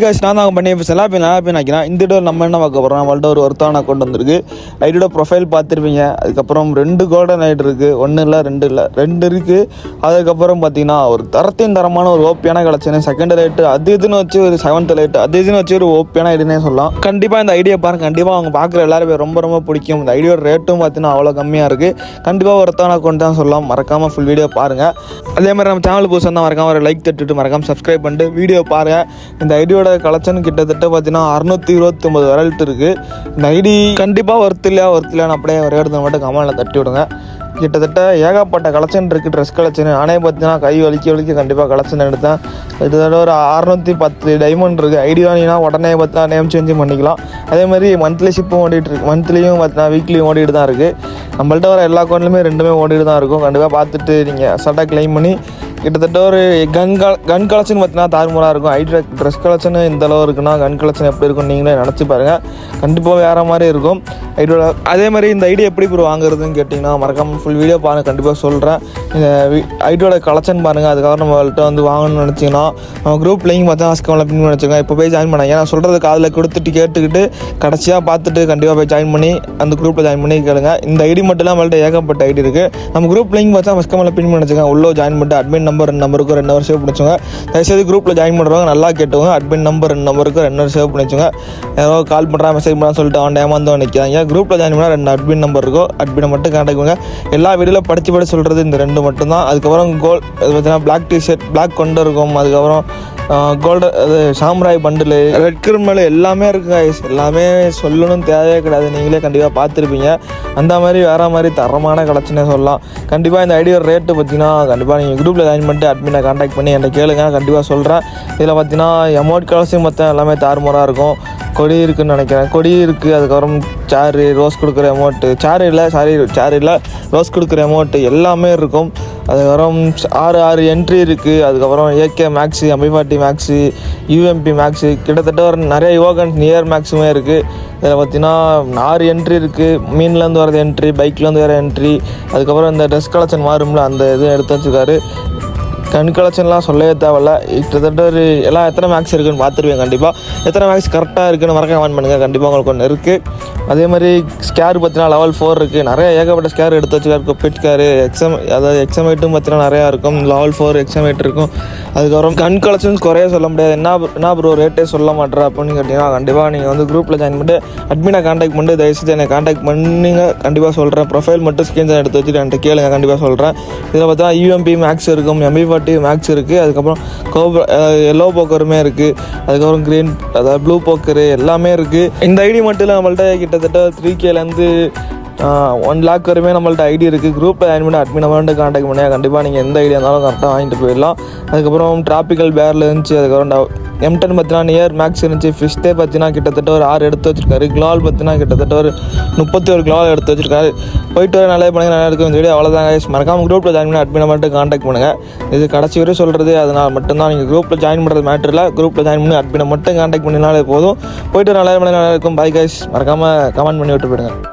Guys நான் தான் பண்ணி இப்போ செலாப்பி நினைக்கிறேன். இந்த வீடியோ நம்ம என்ன பார்க்க போகிறோம், நம்மள்ட்ட ஒரு ஒருத்தான அக்கௌண்ட் வந்திருக்கு. ஐடியோட ப்ரொஃபைல் பார்த்துருப்பீங்க. அதுக்கப்புறம் 2 கோல்டன் ஐடி இருக்குது, 1 இல்லை 2 இருக்குது. அதுக்கப்புறம் பார்த்தீங்கன்னா ஒரு தரமான ஒரு ஓப்பியான கலெக்ஷன், செகண்ட் ரேட்டு அது இதுன்னு வச்சு ஒரு 7th ரேட்டு அது இதுன்னு வச்சு ஒரு ஓப்பியான ஐடினே சொல்லலாம். கண்டிப்பாக இந்த ஐடியா பாருங்கள், கண்டிப்பாக அவங்க பார்க்குற எல்லாருமே ரொம்ப பிடிக்கும். இந்த ஐடியோட ரேட்டும் பார்த்தீங்கன்னா அவ்வளோ கம்மியாக இருக்குது. கண்டிப்பாக ஒருத்தான அக்கௌண்ட் தான் சொல்லலாம். மறக்காமல் ஃபுல் வீடியோ பாருங்கள். அதே மாதிரி நம்ம சேனல் புதுசாக தான் மறக்காமல் ஒரு லைக் தட்டுட்டு மறக்காமல் சப்ஸ்கிரைப் பண்ணிட்டு வீடியோ பாருங்கள். இந்த ஐடியோட கலெக்ஷன் கிட்டத்தட்ட பார்த்தீங்கன்னா 629 வரல்ட்டு இருக்குது. இந்த ஐடி கண்டிப்பாக ஒர்த்தில்லையான்னு அப்படியே ஒரே இடத்துல மட்டும் கமெண்ட்டில் தட்டி விடுங்க. கிட்டத்தட்ட ஏகப்பட்ட கலெக்ஷன் இருக்குது, ட்ரெஸ் கலெக்ஷன். நானே பார்த்தீங்கன்னா கை வலிக்க கண்டிப்பாக கலெக்ஷன் எடுத்தேன். கிட்டத்தட்ட ஒரு 610 டைமண்ட் இருக்குது. ஐடி வாங்கினா உடனே பார்த்தீங்கன்னா நேம் சேஞ்சும் பண்ணிக்கலாம். அதேமாதிரி மந்த்லி ஷிப்பும் ஓடிட்டுருக்கு, மந்த்லியும் பார்த்தீங்கன்னா வீக்லியும் ஓடிட்டு தான் இருக்குது. நம்மள்ட்ட வர எல்லா அக்கௌண்ட்லையுமே 2மே ஓடிட்டு தான் இருக்கும். கண்டிப்பாக பார்த்துட்டு நீங்கள் அசால்ட்டாக கிளைம் பண்ணி கிட்டத்தட்ட ஒரு கன் கலெக்ஷன் பார்த்தீங்கன்னா தாறுமாறாக இருக்கும். ஐடி ட்ரெஸ் கலெக்ஷன் இந்த அளவு இருக்குன்னா கன் கலெக்ஷன் எப்படி இருக்குன்னு நீங்களே நினச்சி பாருங்கள். கண்டிப்பாக வேறு மாதிரி இருக்கும் ஐடியோட. அதே மாதிரி இந்த ஐடி எப்படி வாங்குறதுன்னு கேட்டிங்கன்னா மறக்காமல் ஃபுல் வீடியோ பாருங்கள், கண்டிப்பாக சொல்கிறேன். இந்த ஐடியோட கலெக்ஷன் பாருங்கள். அதுக்கப்புறம் நம்மள்ட்ட வந்து வாங்கணும்னு நினச்சிங்கன்னா நம்ம குரூப் லிங்க் பார்த்தா அஸ்கமில் பின் பண்ணி வச்சுக்கோங்க. இப்போ போய் ஜாயின் பண்ணாங்க. நான் சொல்கிறது காதில் கொடுத்துட்டு கேட்டுக்கிட்டு கடைசியாக பார்த்துட்டு கண்டிப்பாக போய் ஜாயின் பண்ணி அந்த குரூப்பில் ஜாயின் பண்ணி கேளுங்க. இந்த ஐடி மட்டும் இல்லாமல் நம்மள்ட்ட ஏகப்பட்ட ஐடி இருக்குது. நம்ம குரூப் லிங்க் பார்த்தா அஸ்கமில் பின் பண்ணி வச்சுக்கோங்க. உள்ளே ஜாயின் பண்ணிட்டு அட்மின் நம்பருக்கு 2 நம்பர் சேவ் பண்ணிச்சுங்க. தயவுசெய்து குரூப்பில் ஜாயின் பண்ணுறவங்க நல்லா கேட்டுவோங்க. அட்மின் நம்பருக்கு 2 நம்பர் சேவ் பண்ணிச்சுங்க. யாரோ கால் பண்ணுறா மெசேஜ் பண்ணா சொல்லிட்டு அவன் ஏமாந்தவன் நிற்கிறாங்க. குரூப்பில் ஜாயின் பண்ணால் 2 அட்மின் நம்பர் இருக்கும். அட்மினை மட்டும் கான்டாக்ட் பண்ணுங்க. எல்லா வீடியோவில் படித்து சொல்கிறது இந்த 2 மட்டும்தான். அதுக்கப்புறம் அது பார்த்தீங்கன்னா பிளாக் டிஷர்ட் பிளாக் கொண்டு இருக்கும். அதுக்கப்புறம் கோல்டு அது சாம்ராய் பண்டில் ரெட் கிரிமினல் எல்லாமே இருக்குது கைஸ். எல்லாமே சொல்லணும் தேவையே கிடையாது, நீங்களே கண்டிப்பாக பார்த்துருப்பீங்க. அந்த மாதிரி வேறு மாதிரி தரமான கலெக்ஷனே சொல்லலாம். கண்டிப்பாக இந்த ஐடியோட ரேட்டு பார்த்தீங்கன்னா கண்டிப்பாக நீங்கள் குரூப்பில் ஜாயின் பண்ணிட்டு அட்மினை கான்டாக்ட் பண்ணி என்கிட்ட கேளுங்க, கண்டிப்பாக சொல்கிறேன். இதில் பார்த்தீங்கன்னா எமௌண்ட் கலர்ஸையும் மொத்தம் எல்லாமே தாறுமாறாக இருக்கும். கொடி இருக்குதுன்னு நினைக்கிறேன், கொடி இருக்குது. அதுக்கப்புறம் சேரு ரோஸ் கொடுக்குற அமௌண்ட்டு, சேர் இல்லை ரோஸ் கொடுக்குற அமௌண்ட்டு எல்லாமே இருக்கும். அதுக்கப்புறம் 6 என்ட்ரி இருக்குது. அதுக்கப்புறம் AK maths, MP40 maths, UMP maths, கிட்டத்தட்ட ஒரு நிறைய யோகன் நியர் மேக்ஸுமே இருக்குது. இதில் பார்த்தீங்கன்னா 6 என்ட்ரி இருக்குது. மீன்லேருந்து வரது என்ட்ரி, பைக்லேருந்து வேறு என்ட்ரி. அதுக்கப்புறம் இந்த ட்ரெஸ் கலெக்ஷன் மாறும்ல அந்த இது எடுத்து வச்சுருக்காரு. கண் கலெக்ஷன்லாம் சொல்லவே தேவையில்ல. கிட்டத்தட்ட ஒரு எல்லாம் எத்தனை மேக்ஸ் இருக்குதுன்னு பார்த்துருவேன். கண்டிப்பாக எத்தனை மேக்ஸ் கரெக்டாக இருக்குதுன்னு மறக்க கமெண்ட் பண்ணுங்கள். கண்டிப்பாக உங்களுக்கு ஒன்று இருக்குது. அதே மாதிரி ஸ்கேர் பார்த்தீங்கன்னா level 4 இருக்குது. நிறைய ஏகப்பட்ட ஸ்கேர் எடுத்து வச்சுக்காரு. கொப்பிட் ஸ்கேரு எக்ஸமேட்டும் பார்த்தீங்கன்னா நிறையா இருக்கும். level 4 எக்ஸமேட் இருக்கும். அதுக்கப்புறம் கண் கலெக்ஷன்ஸ் குறைய சொல்ல முடியாது. என்ன ப்ரோ ரேட்டே சொல்ல மாட்டேற அப்படின்னு கேட்டிங்கன்னா கண்டிப்பாக நீங்கள் வந்து குரூப்பில் ஜாயின் பண்ணிட்டு அட்மினை கான்டாக்ட் பண்ணிட்டு தயவுசெய்து என்னை கான்டாக்ட் பண்ணிங்க. கண்டிப்பாக சொல்கிறேன். ப்ரொஃபைல் மட்டும் ஸ்க்ரீன்ஷாட் எடுத்து வச்சுட்டு என்கிட்ட கேளுங்க, கண்டிப்பாக சொல்கிறேன். இதில் பார்த்தா UMP மேக்ஸ் இருக்கும், MP40 மேக்ஸ் இருக்குது. அதுக்கப்புறம் எல்லோ போக்கருமே இருக்குது. அதுக்கப்புறம் க்ரீன் அதாவது ப்ளூ போக்கரு எல்லாமே இருக்குது. இந்த ஐடி மட்டும் இல்லை நம்மள்ட்ட கிட்டத்தட்ட 3Kலேருந்து 1 lakh வரையுமே நம்மள்ட்ட ஐடி இருக்குது. குரூப்பில் ஜாயின் பண்ணி அட்மின் நம்பர்ட்டு கான்டாக்ட் பண்ணியா கண்டிப்பாக நீங்கள் எந்த ஐடியா இருந்தாலும் கரெக்டாக வாங்கிட்டு போயிடலாம். அதுக்கப்புறம் டிராபிக்கல் பேரில் இருந்துச்சு. அதுக்கப்புறம் M10 பார்த்தீங்கன்னா நியர் மேக்ஸ் இருந்துச்சு. ஃபிஷ்டே பார்த்தீங்கன்னா கிட்டத்தட்ட ஒரு 6 எடுத்து வச்சிருக்காரு. கிளால் பார்த்தீங்கன்னா கிட்டத்தட்ட ஒரு 31 கிளால் எடுத்து வச்சிருக்காரு. போயிட்டு வர நல்லா பண்ணி நல்லா இருக்கும் சொல்லி அவ்வளோதான். மறக்காமல் குரூப்பில் ஜாயின் பண்ணி அட்மினை மட்டும் கான்டாக்ட் பண்ணுங்கள். இது கடைசி வரை சொல்கிறது அதனால் மட்டும்தான். நீங்கள் குரூப்பில் ஜாயின் பண்ணுறது மேட்டர் இல்லை. குரூப்பில் ஜாயின் பண்ணி அட்மினை மட்டும் கான்டாக்ட் பண்ணினாலே போதும். போயிட்டு நல்லா பண்ணி நல்லா இருக்கும். பை கைஸ், மறக்காமல் கமெண்ட் பண்ணி விட்டு போயிடுங்க.